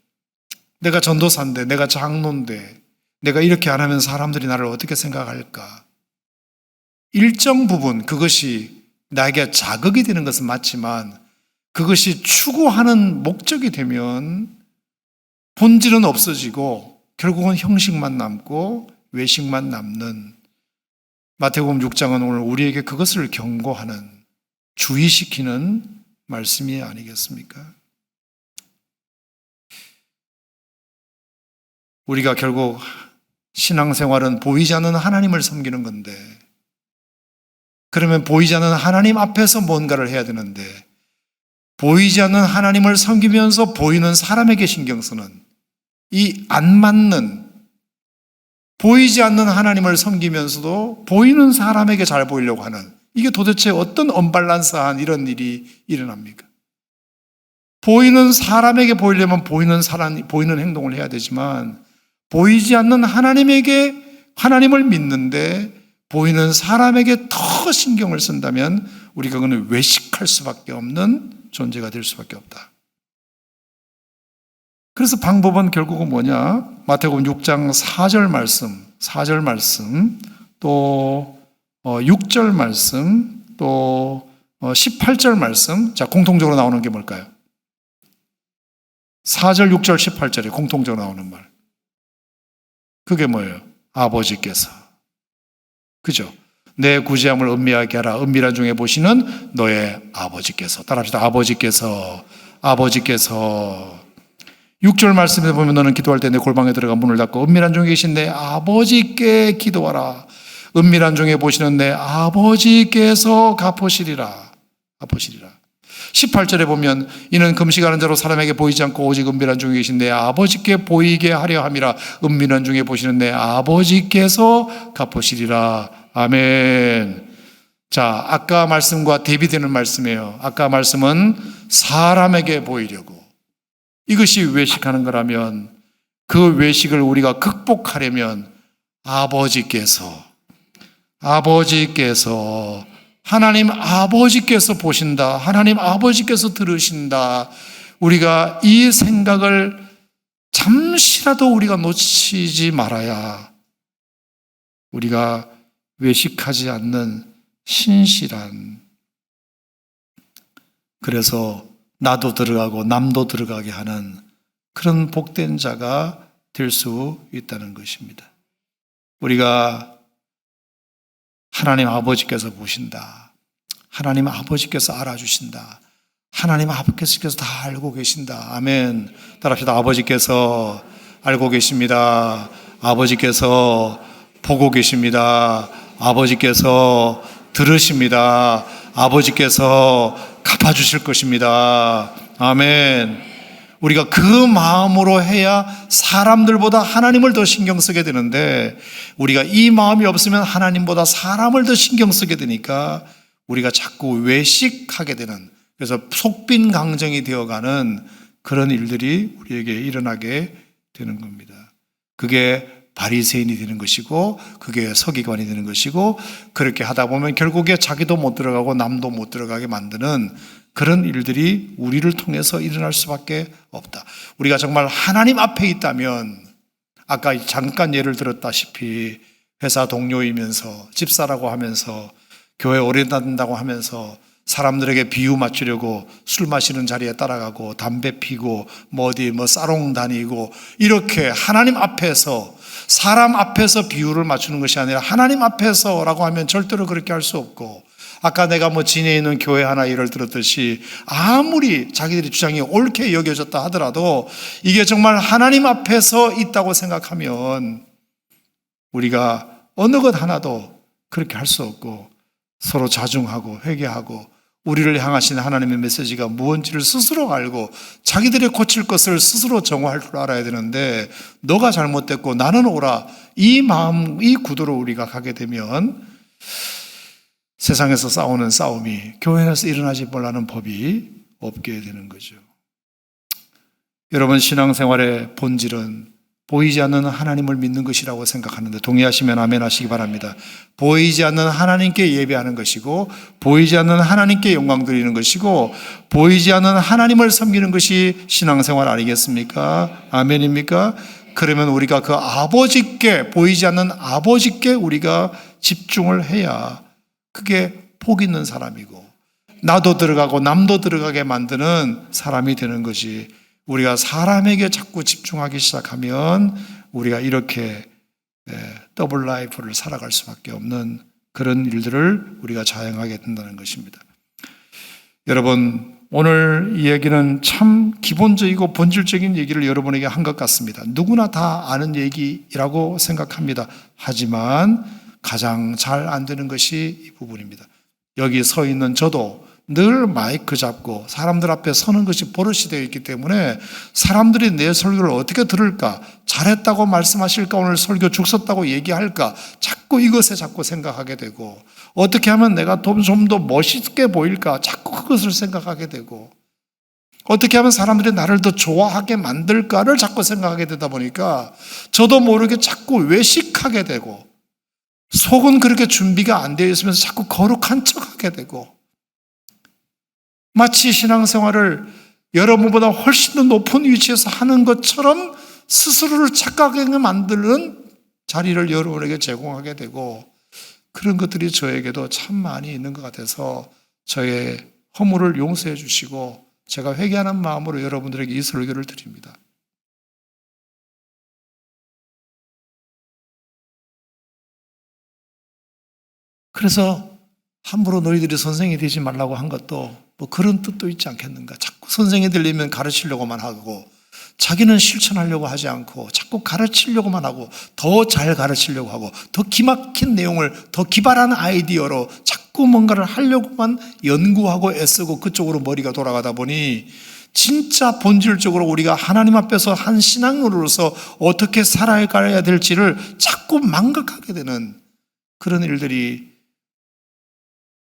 내가 전도사인데, 내가 장로인데, 내가 이렇게 안 하면 사람들이 나를 어떻게 생각할까? 일정 부분 그것이 나에게 자극이 되는 것은 맞지만 그것이 추구하는 목적이 되면 본질은 없어지고 결국은 형식만 남고 외식만 남는, 마태복음 6장은 오늘 우리에게 그것을 경고하는, 주의시키는 말씀이 아니겠습니까? 우리가 결국 신앙생활은 보이지 않는 하나님을 섬기는 건데, 그러면 보이지 않는 하나님 앞에서 뭔가를 해야 되는데, 보이지 않는 하나님을 섬기면서 보이는 사람에게 신경 쓰는 이 안 맞는, 보이지 않는 하나님을 섬기면서도 보이는 사람에게 잘 보이려고 하는, 이게 도대체 어떤 언밸런스한 이런 일이 일어납니까? 보이는 사람에게 보이려면 보이는 행동을 해야 되지만, 보이지 않는 하나님을 믿는데 보이는 사람에게 더 신경을 쓴다면 우리가 그는 외식할 수밖에 없는 존재가 될 수밖에 없다. 그래서 방법은 결국은 뭐냐? 마태복음 6장 4절 말씀, 또 6절 말씀, 또 18절 말씀. 자, 공통적으로 나오는 게 뭘까요? 4절, 6절, 18절에 공통적으로 나오는 말. 그게 뭐예요? 아버지께서. 그죠? 내 구제함을 은밀하게 하라. 은밀한 중에 보시는 너의 아버지께서. 따라합시다. 아버지께서. 6절 말씀에 보면 너는 기도할 때 내 골방에 들어가 문을 닫고 은밀한 중에 계신 내 아버지께 기도하라. 은밀한 중에 보시는 내 아버지께서 갚으시리라. 18절에 보면 이는 금식하는 자로 사람에게 보이지 않고 오직 은밀한 중에 계신 내 아버지께 보이게 하려 함이라. 은밀한 중에 보시는 내 아버지께서 갚으시리라. 아멘. 자, 아까 말씀과 대비되는 말씀이에요. 아까 말씀은 사람에게 보이려고, 이것이 외식하는 거라면, 그 외식을 우리가 극복하려면 아버지께서 하나님 아버지께서 보신다, 하나님 아버지께서 들으신다, 우리가 이 생각을 잠시라도 우리가 놓치지 말아야 우리가 외식하지 않는 신실한, 그래서 나도 들어가고 남도 들어가게 하는 그런 복된 자가 될 수 있다는 것입니다. 우리가 하나님 아버지께서 보신다, 하나님 아버지께서 알아주신다, 하나님 아버지께서 다 알고 계신다. 아멘. 따라합시다. 아버지께서 알고 계십니다. 아버지께서 보고 계십니다. 아버지께서 들으십니다. 아버지께서 갚아주실 것입니다. 아멘. 우리가 그 마음으로 해야 사람들보다 하나님을 더 신경 쓰게 되는데, 우리가 이 마음이 없으면 하나님보다 사람을 더 신경 쓰게 되니까 우리가 자꾸 외식하게 되는, 그래서 속빈 강정이 되어가는 그런 일들이 우리에게 일어나게 되는 겁니다. 그게 바리새인이 되는 것이고, 그게 서기관이 되는 것이고, 그렇게 하다 보면 결국에 자기도 못 들어가고 남도 못 들어가게 만드는 그런 일들이 우리를 통해서 일어날 수밖에 없다. 우리가 정말 하나님 앞에 있다면, 아까 잠깐 예를 들었다시피 회사 동료이면서 집사라고 하면서 교회 오래 다닌다고 하면서 사람들에게 비유 맞추려고 술 마시는 자리에 따라가고 담배 피고 어디 사롱 다니고, 이렇게 하나님 앞에서, 사람 앞에서 비유를 맞추는 것이 아니라 하나님 앞에서라고 하면 절대로 그렇게 할 수 없고, 아까 내가 진해에 있는 교회 하나 예를 들었듯이 아무리 자기들의 주장이 옳게 여겨졌다 하더라도 이게 정말 하나님 앞에서 있다고 생각하면 우리가 어느 것 하나도 그렇게 할 수 없고, 서로 자중하고 회개하고 우리를 향하신 하나님의 메시지가 무엇인지를 스스로 알고 자기들의 고칠 것을 스스로 정화할 줄 알아야 되는데, 너가 잘못됐고 나는 옳아, 이 마음, 이 구도로 우리가 가게 되면 세상에서 싸우는 싸움이 교회에서 일어나지 못하는 법이 없게 되는 거죠. 여러분, 신앙생활의 본질은 보이지 않는 하나님을 믿는 것이라고 생각하는데, 동의하시면 아멘 하시기 바랍니다. 보이지 않는 하나님께 예배하는 것이고, 보이지 않는 하나님께 영광 드리는 것이고, 보이지 않는 하나님을 섬기는 것이 신앙생활 아니겠습니까? 아멘입니까? 그러면 우리가 그 아버지께, 보이지 않는 아버지께 우리가 집중을 해야 그게 복 있는 사람이고, 나도 들어가고 남도 들어가게 만드는 사람이 되는 것이, 우리가 사람에게 자꾸 집중하기 시작하면 우리가 이렇게 더블 라이프를 살아갈 수밖에 없는 그런 일들을 우리가 자행하게 된다는 것입니다. 여러분, 오늘 이 얘기는 참 기본적이고 본질적인 얘기를 여러분에게 한 것 같습니다. 누구나 다 아는 얘기라고 생각합니다. 하지만 가장 잘 안 되는 것이 이 부분입니다. 여기 서 있는 저도 늘 마이크 잡고 사람들 앞에 서는 것이 버릇이 되어 있기 때문에 사람들이 내 설교를 어떻게 들을까, 잘했다고 말씀하실까, 오늘 설교 죽 썼다고 얘기할까, 자꾸 이것에 자꾸 생각하게 되고, 어떻게 하면 내가 좀 더 멋있게 보일까, 자꾸 그것을 생각하게 되고, 어떻게 하면 사람들이 나를 더 좋아하게 만들까를 자꾸 생각하게 되다 보니까 저도 모르게 자꾸 외식하게 되고, 속은 그렇게 준비가 안 되어 있으면서 자꾸 거룩한 척하게 되고, 마치 신앙생활을 여러분보다 훨씬 더 높은 위치에서 하는 것처럼 스스로를 착각하게 만드는 자리를 여러분에게 제공하게 되고, 그런 것들이 저에게도 참 많이 있는 것 같아서 저의 허물을 용서해 주시고 제가 회개하는 마음으로 여러분들에게 이 설교를 드립니다. 그래서 함부로 너희들이 선생이 되지 말라고 한 것도 그런 뜻도 있지 않겠는가. 자꾸 선생이 되려면 가르치려고만 하고, 자기는 실천하려고 하지 않고 자꾸 가르치려고만 하고, 더 잘 가르치려고 하고, 더 기막힌 내용을, 더 기발한 아이디어로 자꾸 뭔가를 하려고만 연구하고 애쓰고 그쪽으로 머리가 돌아가다 보니 진짜 본질적으로 우리가 하나님 앞에서 한 신앙으로서 어떻게 살아가야 될지를 자꾸 망각하게 되는 그런 일들이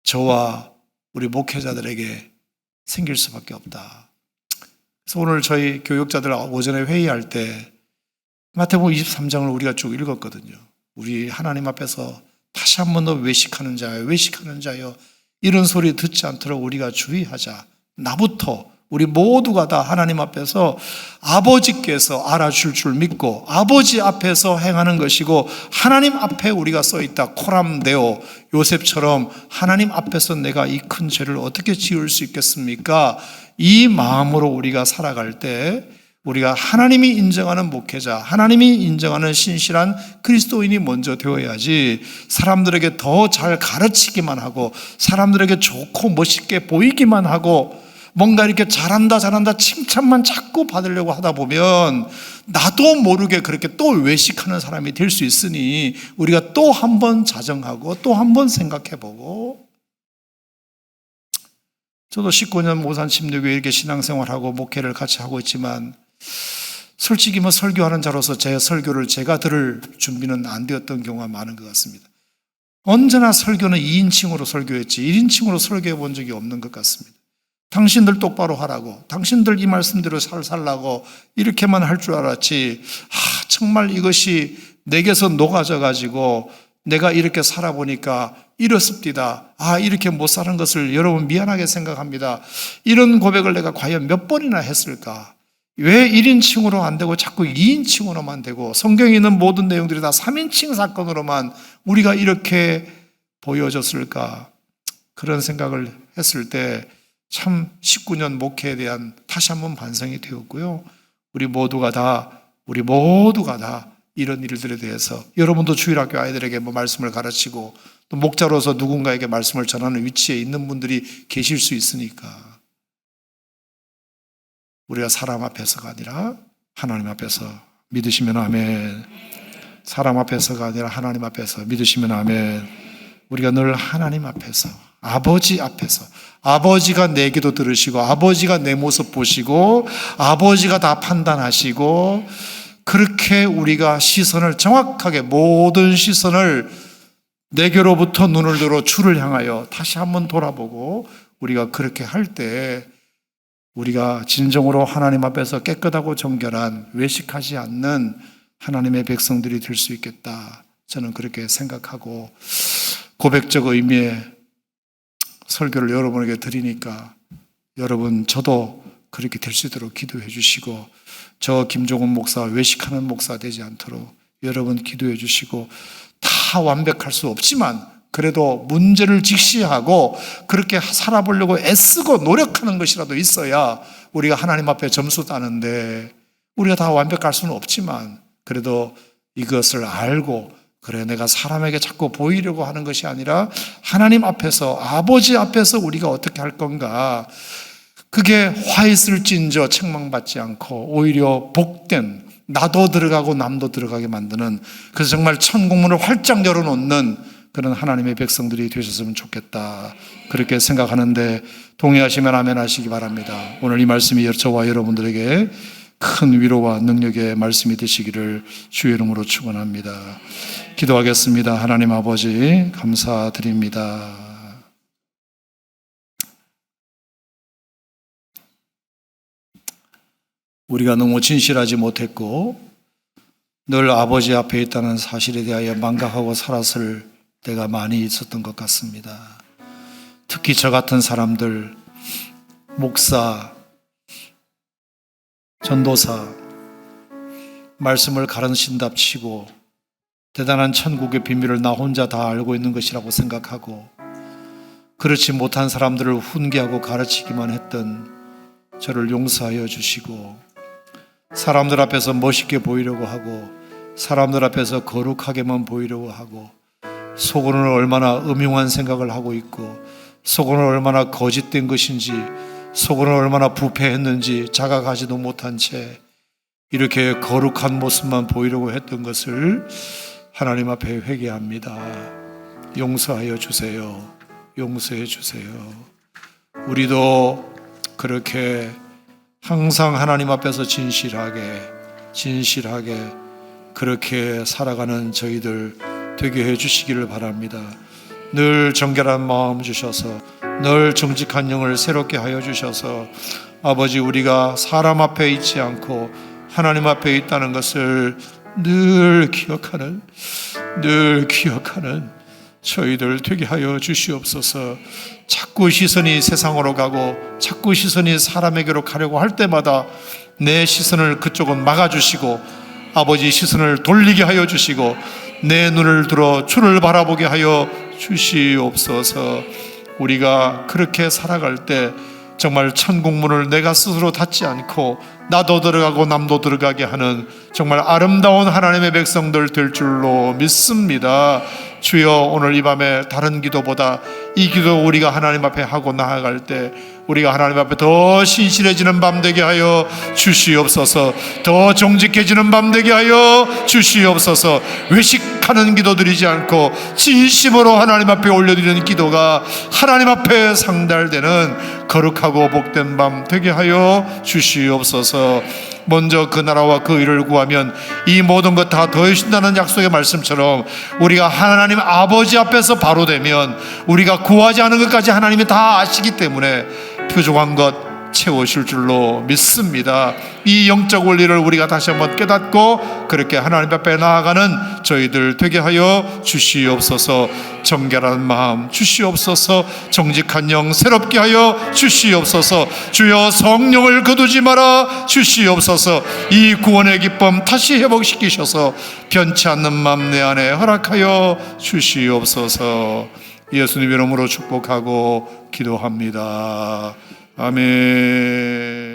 저와 우리 목회자들에게 생길 수밖에 없다. 그래서 오늘 저희 교육자들 오전에 회의할 때 마태복음 23장을 우리가 쭉 읽었거든요. 우리 하나님 앞에서 다시 한 번 더 외식하는 자요, 외식하는 자요, 이런 소리 듣지 않도록 우리가 주의하자. 나부터 우리 모두가 다 하나님 앞에서 아버지께서 알아줄 줄 믿고 아버지 앞에서 행하는 것이고, 하나님 앞에 우리가 써 있다. 코람데오, 요셉처럼 하나님 앞에서 내가 이 큰 죄를 어떻게 지을 수 있겠습니까? 이 마음으로 우리가 살아갈 때 우리가 하나님이 인정하는 목회자, 하나님이 인정하는 신실한 그리스도인이 먼저 되어야지, 사람들에게 더 잘 가르치기만 하고 사람들에게 좋고 멋있게 보이기만 하고 뭔가 이렇게 잘한다 칭찬만 자꾸 받으려고 하다 보면 나도 모르게 그렇게 또 외식하는 사람이 될 수 있으니 우리가 또 한 번 자정하고 또 한 번 생각해보고, 저도 19년 모산 침례교회 이렇게 신앙생활하고 목회를 같이 하고 있지만 솔직히 설교하는 자로서 제 설교를 제가 들을 준비는 안 되었던 경우가 많은 것 같습니다. 언제나 설교는 2인칭으로 설교했지 1인칭으로 설교해 본 적이 없는 것 같습니다. 당신들 똑바로 하라고, 당신들 이 말씀대로 살라고 이렇게만 할 줄 알았지, 정말 이것이 내게서 녹아져 가지고 내가 이렇게 살아보니까 이렇습니다. 이렇게 못 사는 것을 여러분 미안하게 생각합니다. 이런 고백을 내가 과연 몇 번이나 했을까? 왜 1인칭으로 안 되고 자꾸 2인칭으로만 되고 성경에 있는 모든 내용들이 다 3인칭 사건으로만 우리가 이렇게 보여졌을까? 그런 생각을 했을 때 참 19년 목회에 대한 다시 한번 반성이 되었고요. 우리 모두가 다 이런 일들에 대해서 여러분도 주일학교 아이들에게 말씀을 가르치고 또 목자로서 누군가에게 말씀을 전하는 위치에 있는 분들이 계실 수 있으니까 우리가 사람 앞에서가 아니라 하나님 앞에서 믿으시면 아멘. 사람 앞에서가 아니라 하나님 앞에서 믿으시면 아멘. 우리가 늘 하나님 앞에서, 아버지 앞에서, 아버지가 내 기도 들으시고 아버지가 내 모습 보시고 아버지가 다 판단하시고 그렇게 우리가 시선을 정확하게 모든 시선을 내게로부터 눈을 들어 주를 향하여 다시 한번 돌아보고 우리가 그렇게 할 때 우리가 진정으로 하나님 앞에서 깨끗하고 정결한 외식하지 않는 하나님의 백성들이 될 수 있겠다. 저는 그렇게 생각하고 고백적 의미의 설교를 여러분에게 드리니까 여러분 저도 그렇게 될 수 있도록 기도해 주시고 저 김종훈 목사 외식하는 목사 되지 않도록 여러분 기도해 주시고 다 완벽할 수 없지만 그래도 문제를 직시하고 그렇게 살아보려고 애쓰고 노력하는 것이라도 있어야 우리가 하나님 앞에 점수 따는데 우리가 다 완벽할 수는 없지만 그래도 이것을 알고 그래 내가 사람에게 자꾸 보이려고 하는 것이 아니라 하나님 앞에서 아버지 앞에서 우리가 어떻게 할 건가 그게 화 있을진저 책망받지 않고 오히려 복된 나도 들어가고 남도 들어가게 만드는 그래서 정말 천국문을 활짝 열어놓는 그런 하나님의 백성들이 되셨으면 좋겠다 그렇게 생각하는데 동의하시면 아멘 하시기 바랍니다. 오늘 이 말씀이 저와 여러분들에게 큰 위로와 능력의 말씀이 되시기를 주의 이름으로 축원합니다. 기도하겠습니다. 하나님 아버지 감사드립니다. 우리가 너무 진실하지 못했고 늘 아버지 앞에 있다는 사실에 대하여 망각하고 살았을 때가 많이 있었던 것 같습니다. 특히 저 같은 사람들, 목사, 전도사, 말씀을 가르친답치고 대단한 천국의 비밀을 나 혼자 다 알고 있는 것이라고 생각하고 그렇지 못한 사람들을 훈계하고 가르치기만 했던 저를 용서하여 주시고 사람들 앞에서 멋있게 보이려고 하고 사람들 앞에서 거룩하게만 보이려고 하고 속으로는 얼마나 음흉한 생각을 하고 있고 속으로는 얼마나 거짓된 것인지 속으로는 얼마나 부패했는지 자각하지도 못한 채 이렇게 거룩한 모습만 보이려고 했던 것을 하나님 앞에 회개합니다. 용서하여 주세요. 용서해 주세요. 우리도 그렇게 항상 하나님 앞에서 진실하게 그렇게 살아가는 저희들 되게 해 주시기를 바랍니다. 늘 정결한 마음 주셔서 늘 정직한 영을 새롭게 하여 주셔서 아버지 우리가 사람 앞에 있지 않고 하나님 앞에 있다는 것을 늘 기억하는 저희들 되게 하여 주시옵소서. 자꾸 시선이 세상으로 가고 자꾸 시선이 사람에게로 가려고 할 때마다 내 시선을 그쪽은 막아주시고 아버지 시선을 돌리게 하여 주시고 내 눈을 들어 주를 바라보게 하여 주시옵소서. 우리가 그렇게 살아갈 때 정말 천국문을 내가 스스로 닫지 않고 나도 들어가고 남도 들어가게 하는 정말 아름다운 하나님의 백성들 될 줄로 믿습니다. 주여, 오늘 이 밤에 다른 기도보다 이 기도 우리가 하나님 앞에 하고 나아갈 때 우리가 하나님 앞에 더 신실해지는 밤 되게 하여 주시옵소서. 더 정직해지는 밤 되게 하여 주시옵소서. 외식하는 기도 드리지 않고 진심으로 하나님 앞에 올려드리는 기도가 하나님 앞에 상달되는 거룩하고 복된 밤 되게 하여 주시옵소서. 먼저 그 나라와 그 의를 구하면 이 모든 것 다 더해준다는 약속의 말씀처럼 우리가 하나님 아버지 앞에서 바로 되면 우리가 구하지 않은 것까지 하나님이 다 아시기 때문에 부족한 것 채우실 줄로 믿습니다. 이 영적 원리를 우리가 다시 한번 깨닫고 그렇게 하나님 앞에 나아가는 저희들 되게 하여 주시옵소서. 정결한 마음 주시옵소서. 정직한 영 새롭게 하여 주시옵소서. 주여, 성령을 거두지 마라 주시옵소서. 이 구원의 기쁨 다시 회복시키셔서 변치 않는 마음 내 안에 허락하여 주시옵소서. 예수님 이름으로 축복하고 기도합니다. 아멘.